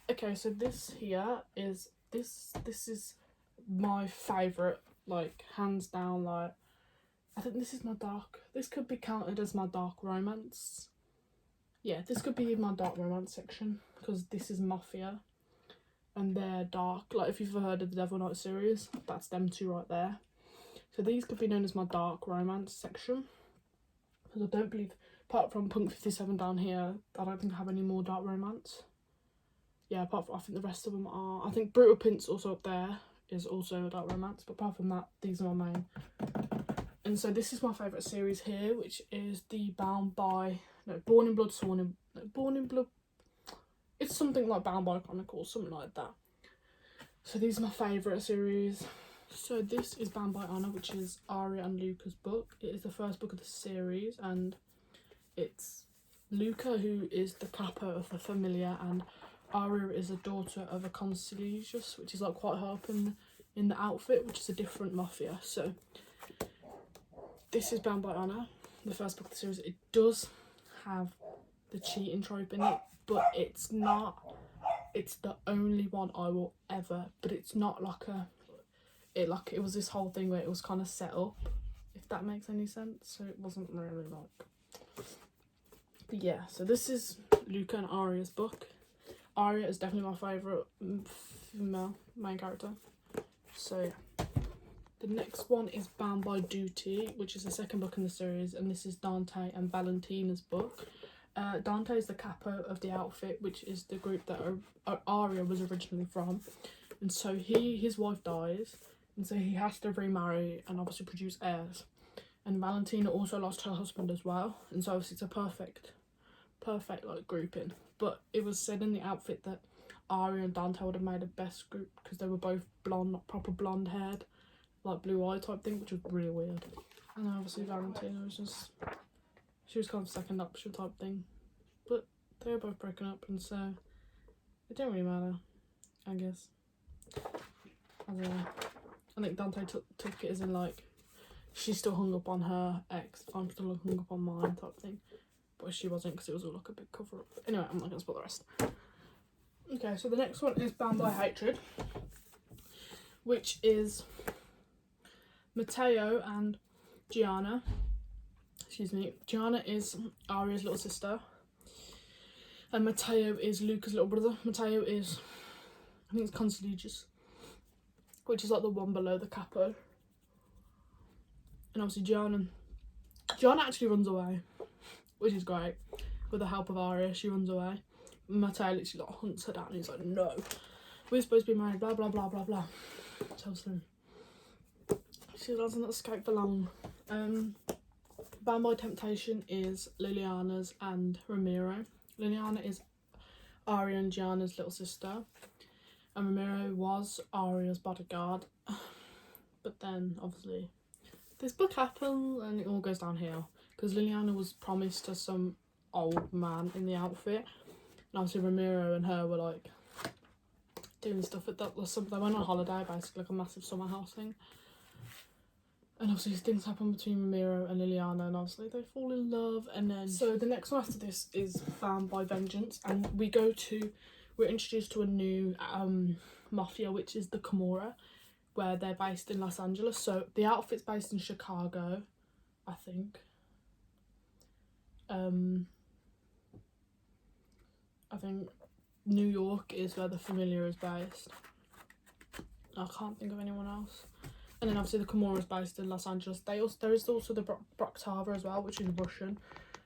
Okay, so this here is this is my favourite, like hands down. Like I think this is my dark. This could be counted as my dark romance. Yeah, this could be my dark romance section because this is Mafia, and they're dark. Like if you've ever heard of the Devil Knight series, that's them two right there. So these could be known as my dark romance section because I don't believe, apart from Punk 57 down here, I don't think I have any more dark romance. Yeah, apart from, I think the rest of them are. I think Brutal Prince also up there is also a dark romance, but apart from that, these are my main. And so this is my favourite series here, which is the Bound by, no, Born in Blood, Sworn in, no, Born in Blood, it's something like Bound by Chronicles, something like that. So these are my favourite series. So this is Bound by Honor, which is Arya and Luca's book. It is the first book of the series, and it's Luca who is the capo of the Familiar, and Arya is a daughter of a concilius, which is like quite high up in the outfit, which is a different mafia. So this is Bound by Honor, the first book of the series. It does have the cheating trope in it, but it's not. It's the only one I will ever. But it's not like it was this whole thing where it was kind of set up, if that makes any sense. So it wasn't really like. But yeah, so this is Luca and Arya's book. Arya is definitely my favourite female main character. So yeah. The next one is Bound by Duty, which is the second book in the series, and this is Dante and Valentina's book. Dante is the capo of the outfit, which is the group that Arya was originally from. And so his wife dies, and so he has to remarry and obviously produce heirs. And Valentina also lost her husband as well, and so obviously it's a perfect like grouping. But it was said in the outfit that Arya and Dante would have made the best group because they were both blonde, not proper blonde haired, like blue eye type thing, which was really weird. And obviously Valentina was just, she was kind of second option type thing. But they were both broken up, and so it didn't really matter, I guess. I don't know. I think Dante took it as in like, she's still hung up on her ex, I'm still hung up on mine type thing. But she wasn't, because it was all like a big cover up. Anyway, I'm not going to spoil the rest. Okay, so the next one is Bound by Hatred, which is Matteo and Gianna. Excuse me. Gianna is Arya's little sister, and Matteo is Luca's little brother. Matteo is, I think it's Concilius, which is like the one below the capo. And obviously Gianna actually runs away, which is great. With the help of Arya, she runs away. Matteo literally like hunts her down, and he's like, no, we're supposed to be married, blah blah blah blah blah. Tells them she doesn't escape for long. Bound by Temptation is Liliana's and Ramiro. Liliana is Arya and Gianna's little sister, and Ramiro was Arya's bodyguard. But then obviously this book happened and it all goes downhill because Liliana was promised to some old man in the outfit, and obviously Ramiro and her were like doing stuff at that. They went on holiday, basically like a massive summer house thing. And obviously things happen between Ramiro and Liliana, and obviously they fall in love. And then so the next one after this is Bound by Vengeance, and we're introduced to a new mafia, which is the Camorra, where they're based in Los Angeles. So the outfit's based in Chicago, I think. I think New York is where the Familiar is based. I can't think of anyone else. And then obviously the Camorra is based in Los Angeles. There is also the Brakhtava as well, which is Russian,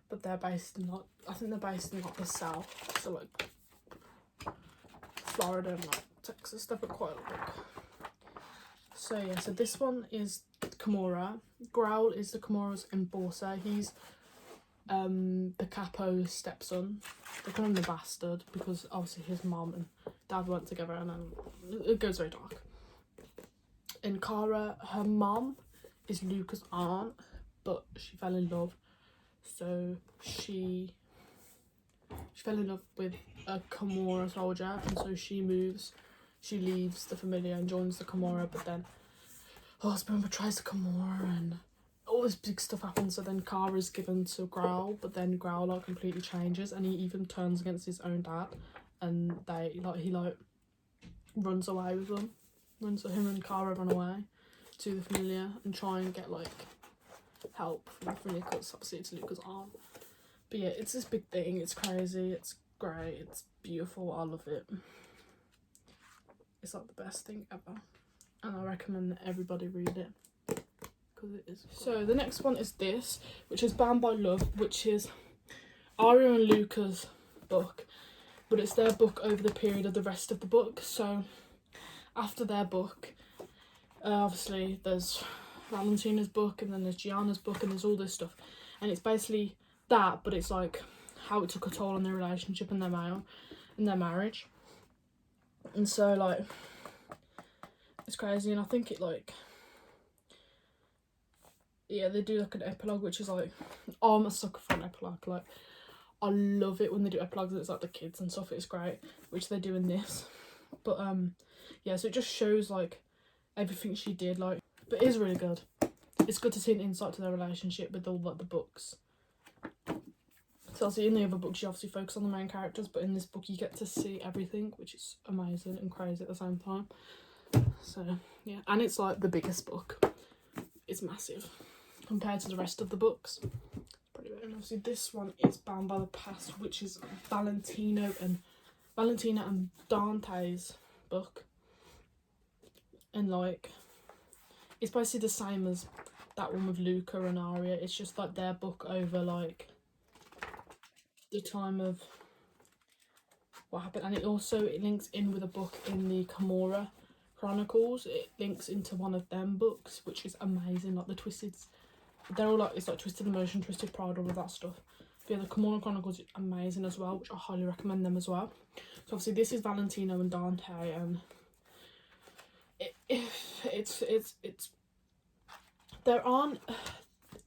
but they're based in like, I think they're based in like the south, so like Florida and like Texas. They've got quite a lot. So yeah, so this one is Camorra. Growl is the Camorra's enforcer. He's the capo's stepson. They call him the bastard because obviously his mom and dad weren't together, and then it goes very dark. And Cara, her mom is Luca's aunt, but she fell in love. So she fell in love with a Camorra soldier, and so she leaves the Familiar and joins the Camorra, but then her husband betrays the Camorra and all this big stuff happens. So then Cara's given to Growl, but then Growl like completely changes, and he even turns against his own dad and he runs away with them. Him and Kara run away to the Familiar and try and get like help from the Familiar, because obviously it's Luca's arm. But yeah, it's this big thing. It's crazy. It's great. It's beautiful. I love it. It's like the best thing ever, and I recommend that everybody read it because it is. So the next one is this, which is Bound by Love, which is Arya and Luca's book, but it's their book over the period of the rest of the book. So after their book, obviously there's Valentina's book, and then there's Gianna's book, and there's all this stuff, and it's basically that, but it's like how it took a toll on their relationship and their marriage. And so like it's crazy, and I think it like, yeah, they do like an epilogue, which is like, oh, I'm a sucker for an epilogue. Like I love it when they do epilogues. It's like the kids and stuff. It's great, which they do in this. But yeah, so it just shows like everything she did, like, but it is really good. It's good to see an insight to their relationship with all like the books. So obviously in the other books you obviously focus on the main characters, but in this book you get to see everything, which is amazing and crazy at the same time. So yeah, and it's like the biggest book. It's massive compared to the rest of the books. Pretty big. And obviously this one is Bound by the Past, which is Valentina and Dante's book. And like, it's basically the same as that one with Luca and Arya. It's just like their book over like the time of what happened, and it links in with a book in the Camorra Chronicles. It links into one of them books, which is amazing. Like the they're all like, it's like Twisted Emotion, Twisted Pride, all of that stuff. But yeah, the Camorra Chronicles is amazing as well, which I highly recommend them as well. So obviously this is Valentino and Dante, and it's there aren't,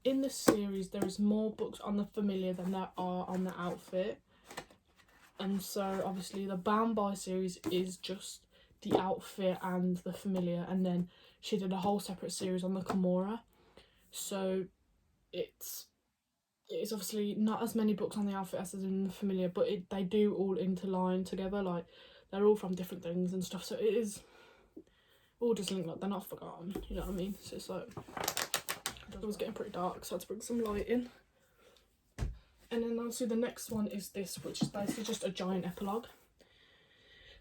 in this series there is more books on the Familiar than there are on the Outfit. And so obviously the Bound by series is just the Outfit and the Familiar, and then she did a whole separate series on the Camorra. So it's obviously not as many books on the Outfit as in the Familiar, but they do all interline together, like they're all from different things and stuff, so it is all just linked, like they're not forgotten, you know what I mean? So it's like, it was getting pretty dark, so I had to bring some light in. And then obviously the next one is this, which is basically just a giant epilogue.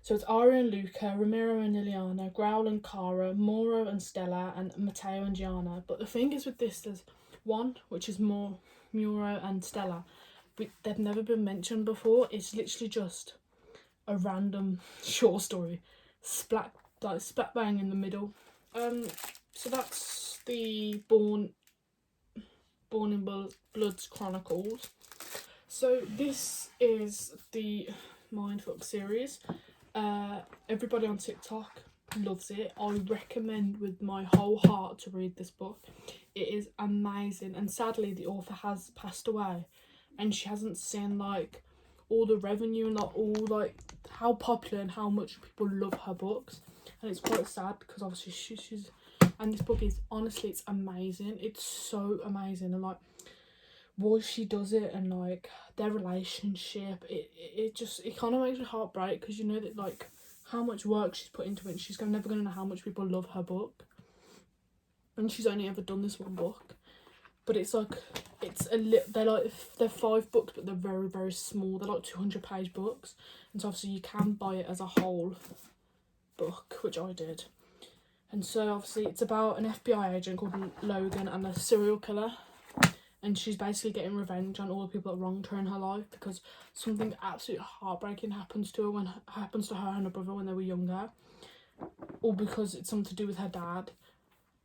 So it's Arya and Luca, Ramiro and Liliana, Growl and Kara, Moro and Stella, and Matteo and Gianna. But the thing is with this, there's one, which is Moro and Stella, but they've never been mentioned before. It's literally just a random short story, splat bang in the middle. So that's the Born in Blood's Chronicles. So this is the Mindfuck series. Everybody on TikTok loves it. I recommend with my whole heart to read this book. It is amazing, and sadly the author has passed away, and she hasn't seen like all the revenue and not all like how popular and how much people love her books, and it's quite sad because obviously she's and this book is, honestly, it's amazing. It's so amazing, and like why she does it, and like their relationship, it kind of makes your heart break, because you know that like how much work she's put into it, and she's never gonna know how much people love her book, and she's only ever done this one book. But it's like, they're 5 books, but they're very, very small. They're like 200-page books, and so obviously you can buy it as a whole book, which I did. And so obviously it's about an FBI agent called Logan and a serial killer, and she's basically getting revenge on all the people that wronged her in her life, because something absolutely heartbreaking happens to her and her brother when they were younger, all because it's something to do with her dad.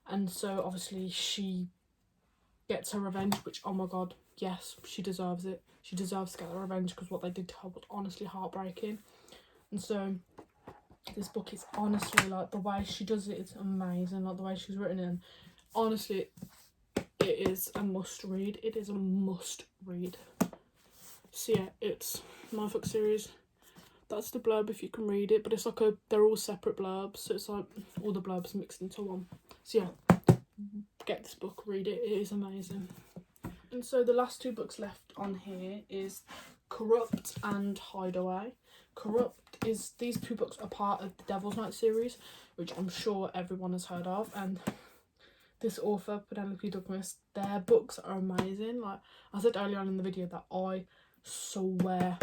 And so obviously she gets her revenge, which, oh my god, yes, she deserves it. She deserves to get her revenge, because what they did to her was honestly heartbreaking. And so this book is honestly, like, the way she does it is amazing, like the way she's written it. Honestly, it is a must read. It is a must read. So yeah, it's Mindfuck series. That's the blurb if you can read it, but it's like they're all separate blurbs, so it's like all the blurbs mixed into one. So yeah, get this book, read it, it is amazing. And so the last 2 books left on here is Corrupt and Hideaway. Corrupt is, these two books are part of the Devil's Night series, which I'm sure everyone has heard of, and this author, Penelope Douglas, their books are amazing. Like I said earlier on in the video that I swear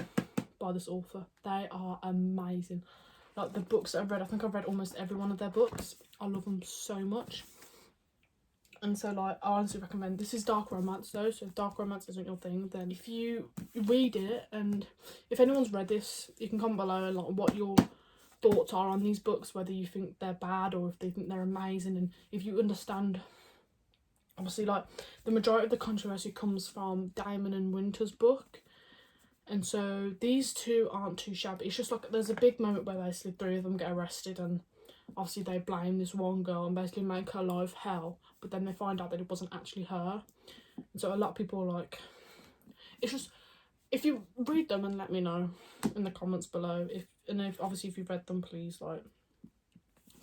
by this author. They are amazing. Like the books that I've read, I think I've read almost every one of their books. I love them so much. And so like I honestly recommend, this is dark romance though, so if dark romance isn't your thing, then if you read it, and if anyone's read this, you can comment below like what your thoughts are on these books, whether you think they're bad or if they think they're amazing, and if you understand, obviously like the majority of the controversy comes from Damon and Winter's book, and so these two aren't too shabby. It's just like there's a big moment where basically 3 of them get arrested, and obviously they blame this one girl and basically make her life hell, but then they find out that it wasn't actually her. And so a lot of people are like, it's just, if you read them and let me know in the comments below, if obviously if you've read them, please like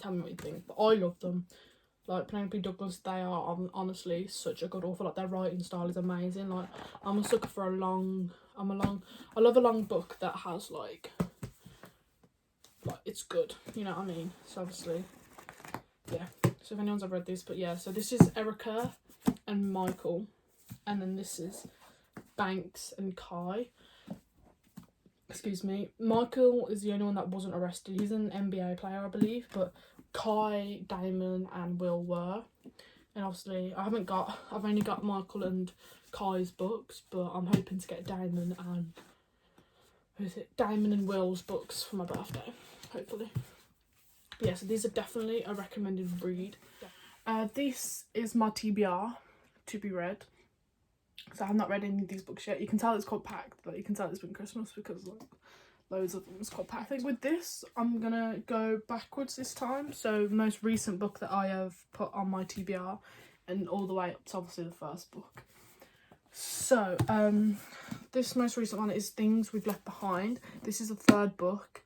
tell me what you think. But I love them. Like Penelope Douglas, they are honestly such a good author. Like their writing style is amazing. Like I'm a sucker for I love a long book that has like it's good, you know what I mean? So obviously, yeah. So if anyone's ever read this, but yeah, so this is Erica and Michael, and then this is Banks and Kai. Excuse me. Michael is the only one that wasn't arrested. He's an NBA player, I believe, but Kai, Damon and Will were. And obviously I've only got Michael and Kai's books, but I'm hoping to get Damon and Will's books for my birthday, hopefully. But yeah, so these are definitely a recommended read. This is my TBR to be read. So I have not read any of these books yet. You can tell it's quite packed, but you can tell it's been Christmas because like loads of them is quite packed. I think with this, I'm gonna go backwards this time. So most recent book that I have put on my TBR, and all the way up to obviously the first book. So this most recent one is Things We've Left Behind. This is the 3rd book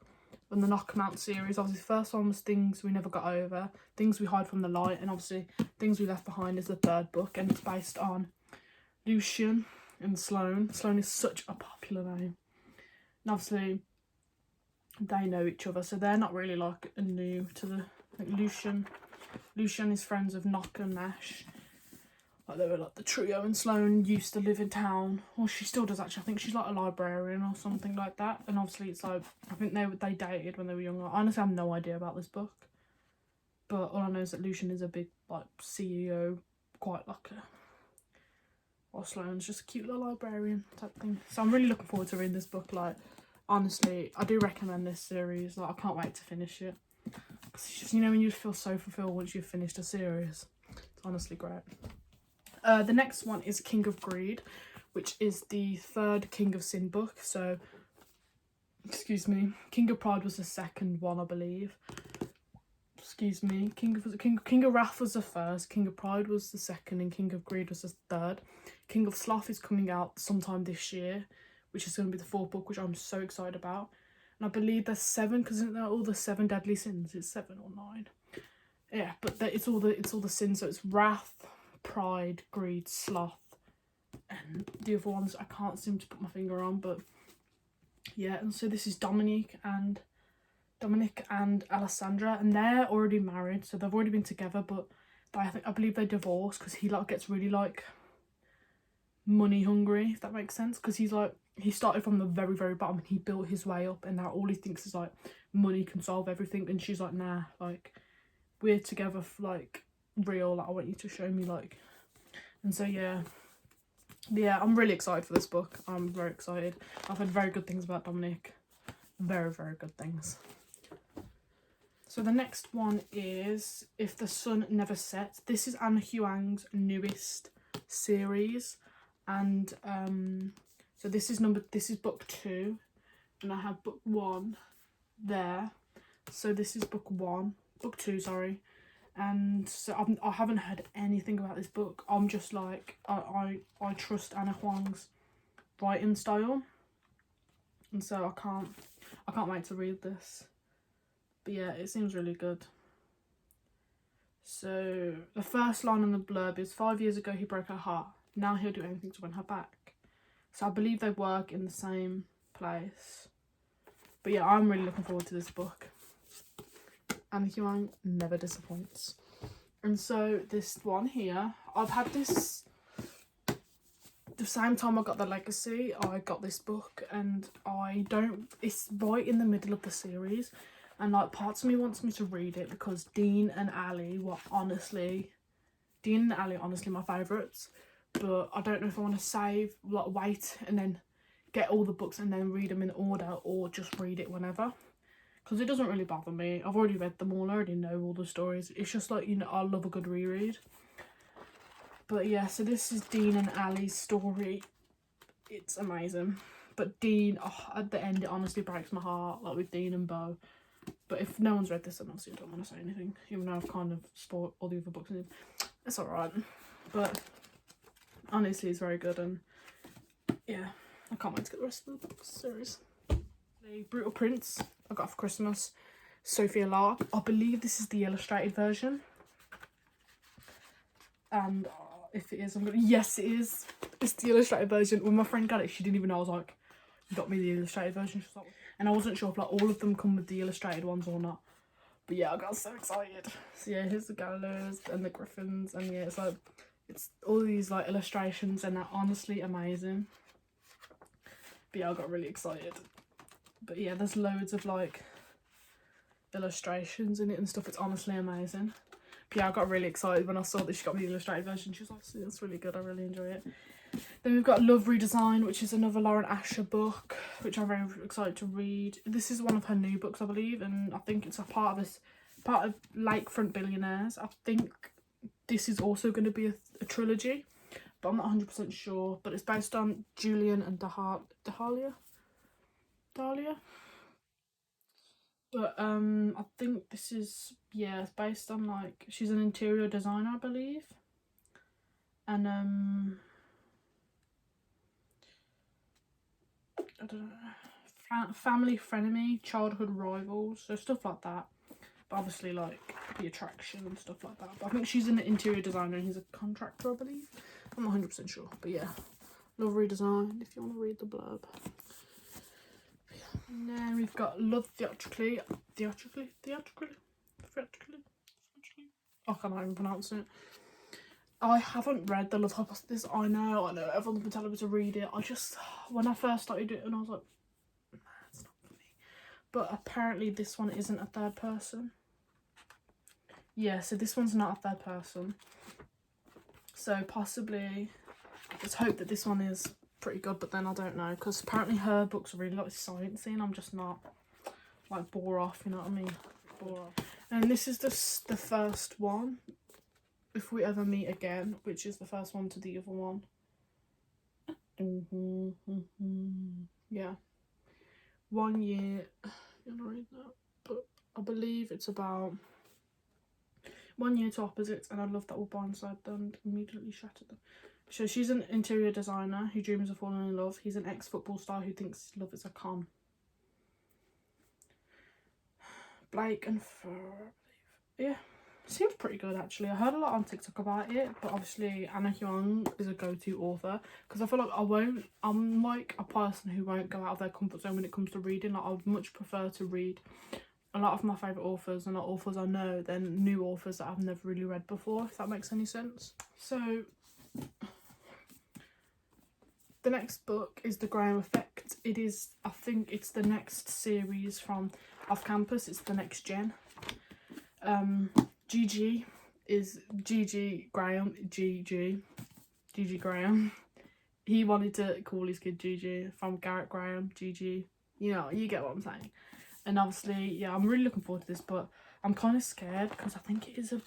in the Knock 'Em Out series. Obviously the first one was Things We Never Got Over, Things We Hide from the Light, and obviously Things We Left Behind is the 3rd book, and it's based on Lucian and Sloane. Sloane is such a popular name, and obviously they know each other, so they're not really like new to the Lucian is friends with Knock and Nash. Like they were like the trio, and Sloane used to live in town, or she still does actually. I think she's like a librarian or something like that. And obviously it's like, I think they dated when they were younger. I honestly have no idea about this book, but all I know is that Lucian is a big like CEO, quite like a, while Sloane's just a cute little librarian type thing. So I'm really looking forward to reading this book. Like honestly, I do recommend this series. Like I can't wait to finish it. Cause it's just, you know, when you feel so fulfilled once you've finished a series. It's honestly great. The next one is King of Greed, which is the 3rd King of Sin book. So, excuse me, King of Pride was the 2nd one, I believe. Excuse me, King of Wrath was the 1st, King of Pride was the 2nd, and King of Greed was the 3rd. King of Sloth is coming out sometime this year, which is going to be the 4th book, which I'm so excited about. And I believe there's 7, because isn't there all the 7 deadly sins? It's 7 or 9. Yeah, but it's all the sins. So it's Wrath, Pride, Greed, Sloth, and the other ones I can't seem to put my finger on. But yeah, and so this is Dominic and Alessandra, and they're already married, so they've already been together, but I believe they divorced because he like gets really like money hungry, if that makes sense, because he's like, he started from the very, very bottom and he built his way up, and now all he thinks is like money can solve everything. And she's like, nah, like we're together for like real, like I want you to show me like. And so yeah, I'm really excited for this book. I'm very excited. I've heard very good things about Dominic, very, very good things. So the next one is If the Sun Never Sets. This is Anna Huang's newest series, and so this is book 2, and I have book 1 there. So this is book 2, sorry. And so I haven't heard anything about this book. I'm just like, I trust Anna Huang's writing style, and so I can't wait to read this. But yeah, it seems really good. So the first line on the blurb is 5 years ago he broke her heart. Now he'll do anything to win her back. So I believe they work in the same place. But yeah, I'm really looking forward to this book. Anna Huang never disappoints. And so this one here, I've had this the same time I got The Legacy, I got this book, and it's right in the middle of the series, and like parts of me wants me to read it because Dean and Ali are honestly my favourites, but I don't know if I want to wait and then get all the books and then read them in order, or just read it whenever, because it doesn't really bother me. I've already read them all, I already know all the stories. It's just like, you know, I love a good reread. But yeah, so this is Dean and Ali's story. It's amazing. But Dean, at the end, it honestly breaks my heart, like with Dean and Beau. But if no one's read this, then obviously I don't want to say anything, even though I've kind of spoiled all the other books. It's alright. But honestly, it's very good, and yeah, I can't wait to get the rest of the book series. The Brutal Prince I got for Christmas, Sophia Lark. I believe this is the illustrated version. And if it is, yes, it is. It's the illustrated version. When my friend got it, she didn't even know. I was like, you got me the illustrated version? She was like, and I wasn't sure if like all of them come with the illustrated ones or not. But yeah, I got so excited. So yeah, here's the gallows and the griffins, and yeah, it's all these like illustrations, and they're honestly amazing. But yeah, I got really excited. But yeah, there's loads of like illustrations in it and stuff. It's honestly amazing. But yeah, I got really excited when I saw that she got me the illustrated version. She was like, that's really good, I really enjoy it. Then we've got Love Redesign, which is another Lauren Asher book, which I'm very excited to read. This is one of her new books, I believe, and I think it's a part of Lakefront Billionaires. I think this is also going to be a trilogy, but I'm not 100% sure. But it's based on Julian and Dahlia. But I think this is, yeah, it's based on like, she's an interior designer, I believe. And I don't know, family frenemy, childhood rivals, so stuff like that. But obviously like the attraction and stuff like that. But I think she's an interior designer and he's a contractor, I believe. I'm not 100% sure, but yeah, Love Redesign if you want to read the blurb. And then we've got Love Theatrically. I can't even pronounce it. I haven't read the Love Hypothesis. I know, everyone's been telling me to read it. When I first started it, and I was like, nah, it's not for me. But apparently this one isn't a third person. Yeah, so this one's not a third person. So possibly, let's hope that this one is pretty good, but then I don't know, because apparently her books are really like sciencey, and I'm just not like bore off, you know what I mean? Bore off. And this is the first one, If We Ever Meet Again, which is the first one to the other one. Yeah. 1 year. You wanna read that? But I believe it's about 1 year to opposites, and I love that will blindside them and immediately shatter them. So she's an interior designer who dreams of falling in love. He's an ex-football star who thinks love is a con. Blake and Fur, I believe. Yeah, seems pretty good actually. I heard a lot on TikTok about it, but obviously Anna Huang is a go-to author, because I feel like I'm like a person who won't go out of their comfort zone when it comes to reading. Like I would much prefer to read a lot of my favourite authors and not authors I know than new authors that I've never really read before, if that makes any sense. So the next book is The Graham Effect. It is, I think it's the next series from Off Campus. It's the next gen. GG is GG Graham. GG Graham. He wanted to call his kid GG from Garrett Graham. GG. You know, you get what I'm saying. And obviously, yeah, I'm really looking forward to this, but I'm kind of scared because I think it is a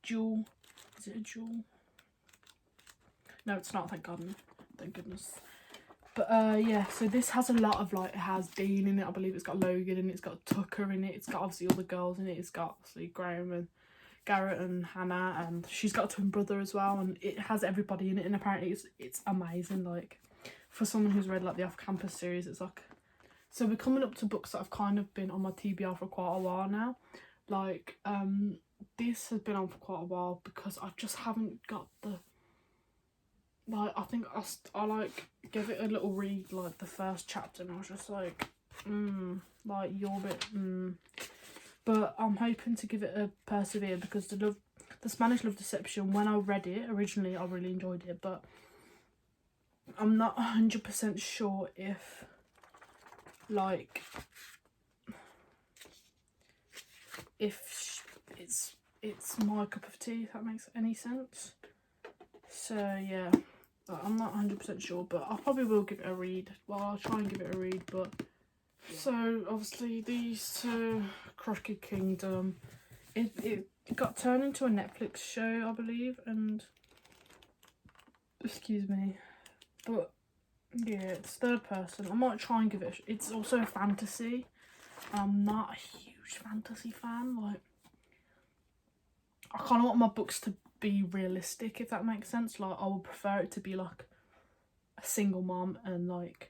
dual. Is it a dual? No, it's not, thank God. Thank goodness. But yeah, so this has a lot of like, it has Dean in it, I believe. It's got Logan in it, it's got Tucker in it, it's got obviously all the girls in it, it's got obviously Graham and Garrett and Hannah, and she's got a twin brother as well, and it has everybody in it, and apparently it's amazing. Like, for someone who's read like the Off Campus series, it's like, so we're coming up to books that have kind of been on my TBR for quite a while now. Like this has been on for quite a while because I just haven't got like, I think I like gave it a little read, like the first chapter, and I was just like, like you're a bit, But I'm hoping to give it a persevere, because the Spanish Love Deception, when I read it originally, I really enjoyed it, but I'm not 100% sure if, like, if it's my cup of tea, if that makes any sense. So yeah, I'm not 100% sure, but I probably will give it a read. Well, I'll try and give it a read, but... So, obviously, these two, Crooked Kingdom, it got turned into a Netflix show, I believe, and... Excuse me. But, yeah, it's third person. I might try and give it it's also a fantasy. I'm not a huge fantasy fan. Like, I kind of want my books to be realistic, if that makes sense. Like, I would prefer it to be, like, a single mom and, like...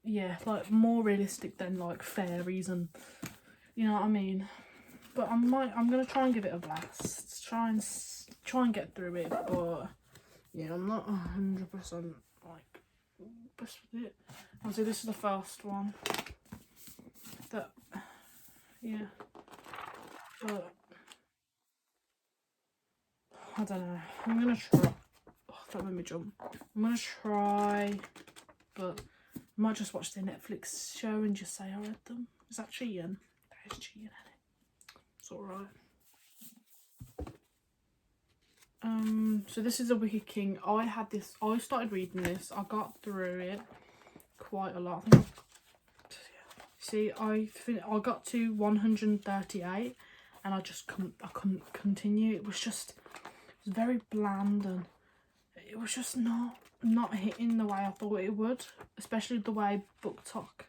Yeah, like more realistic than like fairies and, you know what I mean. But I'm gonna try and give it a blast. Try and get through it. But yeah, I'm not 100% like best with it. Obviously, this is the first one. That yeah, but I don't know. I'm gonna try. Oh, that made me jump. I'm gonna try, but. I might just watch the Netflix show and just say I read them. Is that cheating? That is cheating, isn't it? It's alright. So this is The Wicked King. I started reading this. I got through it quite a lot. I got to 138 and I couldn't continue. It was very bland, and it was just not hitting the way I thought it would, especially the way BookTok.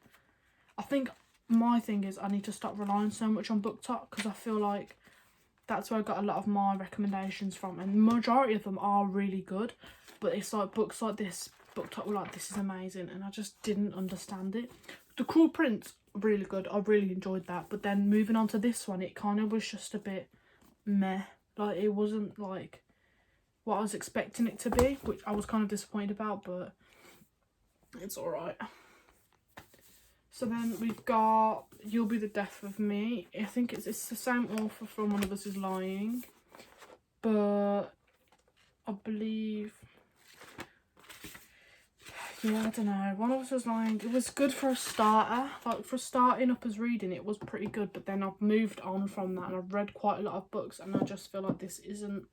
I think my thing is I need to stop relying so much on BookTok, because I feel like that's where I got a lot of my recommendations from, and the majority of them are really good, but it's like books like this, BookTok were like, this is amazing, and I just didn't understand it. The Cruel Prince, really good, I really enjoyed that, but then moving on to this one, it kind of was just a bit meh. Like, it wasn't like what I was expecting it to be, which I was kind of disappointed about, but it's alright. So then we've got You'll Be the Death of Me. I think it's the same author from One of Us Is Lying, but I believe, yeah, I don't know, One of Us Is Lying, it was good for a starter, like for starting up as reading, it was pretty good, but then I've moved on from that and I've read quite a lot of books, and I just feel like this isn't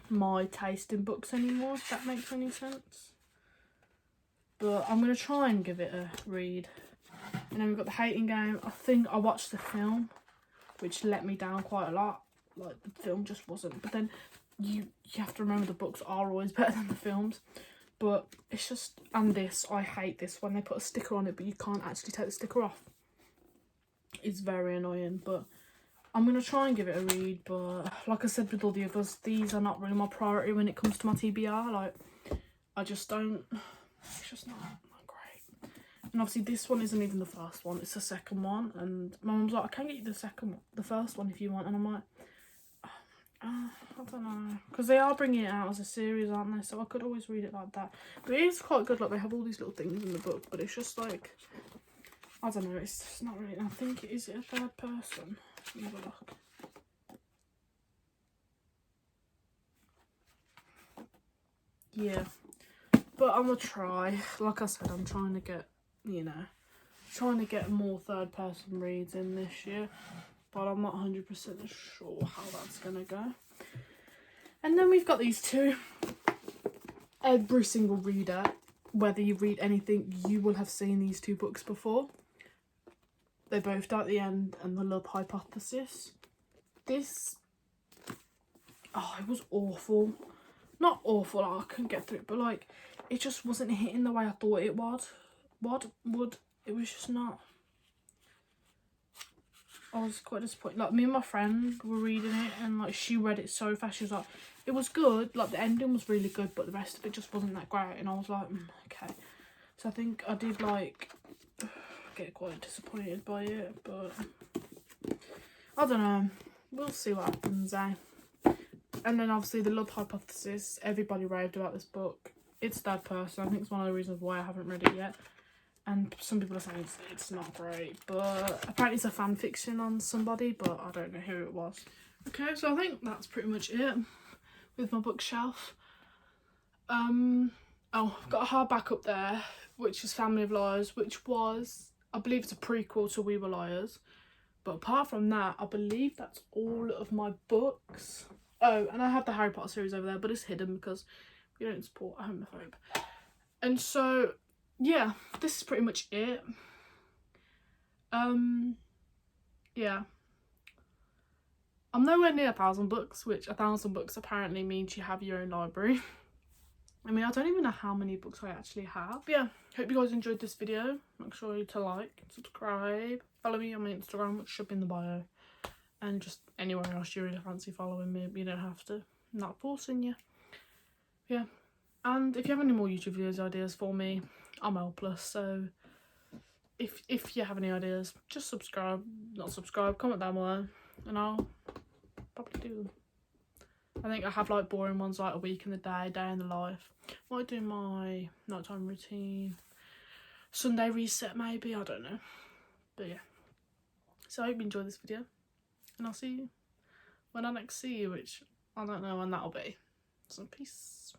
my taste in books anymore, if that makes any sense. But I'm going to try and give it a read. And then we've got The Hating Game. I think I watched the film, which let me down quite a lot. Like, the film just wasn't. But then you have to remember the books are always better than the films. But it's just, and this, I hate this when they put a sticker on it, but you can't actually take the sticker off. It's very annoying, but I'm going to try and give it a read, but like I said with all the others, these are not really my priority when it comes to my TBR. Like, I just don't, it's just not great. And obviously this one isn't even the first one, it's the second one, and my mum's like, I can get you the first one if you want, and I'm like, I don't know, because they are bringing it out as a series, aren't they, so I could always read it like that. But it is quite good, like they have all these little things in the book, but it's just like, I don't know, it's just not really, I think, is it a third person? Let me have a look. Yeah, but I'm gonna try. Like I said, I'm trying to get, more third person reads in this year, but I'm not 100% sure how that's gonna go. And then we've got these two. Every single reader, whether you read anything, you will have seen these two books before. They both die at the end, and The Love Hypothesis. This, it was awful. Not awful, I couldn't get through it, but like, it just wasn't hitting the way I thought it would. It was just not. I was quite disappointed. Like, me and my friend were reading it, and like, she read it so fast, she was like, it was good, like the ending was really good, but the rest of it just wasn't that great, and I was like, okay. So I think I did like get quite disappointed by it, but I don't know, we'll see what happens, eh? And then obviously The Love Hypothesis. Everybody raved about this book. It's third person. I think it's one of the reasons why I haven't read it yet. And some people are saying it's not great, but apparently it's a fan fiction on somebody, but I don't know who it was. Okay, so I think that's pretty much it with my bookshelf. Oh, I've got a hardback up there, which is Family of Liars, which was, I believe it's a prequel to We Were Liars. But apart from that, I believe that's all of my books. Oh, and I have the Harry Potter series over there, but it's hidden because we don't support a homophobe. And so, yeah, this is pretty much it. Yeah. I'm nowhere near 1,000 books, which 1,000 books apparently means you have your own library. I mean, I don't even know how many books I actually have. Yeah, hope you guys enjoyed this video. Make sure to like, subscribe, follow me on my Instagram, which should be in the bio. And just anywhere else you really fancy following me, you don't have to. I'm not forcing you. Yeah. And if you have any more YouTube videos ideas for me, I'm helpless. So if you have any ideas, just subscribe. Not subscribe, comment down below. And I'll probably do them. I think I have like boring ones like a week in the day, day in the life. Might do my nighttime routine. Sunday reset maybe, I don't know. But yeah. So I hope you enjoyed this video. And I'll see you when I next see you, which I don't know when that'll be. So peace.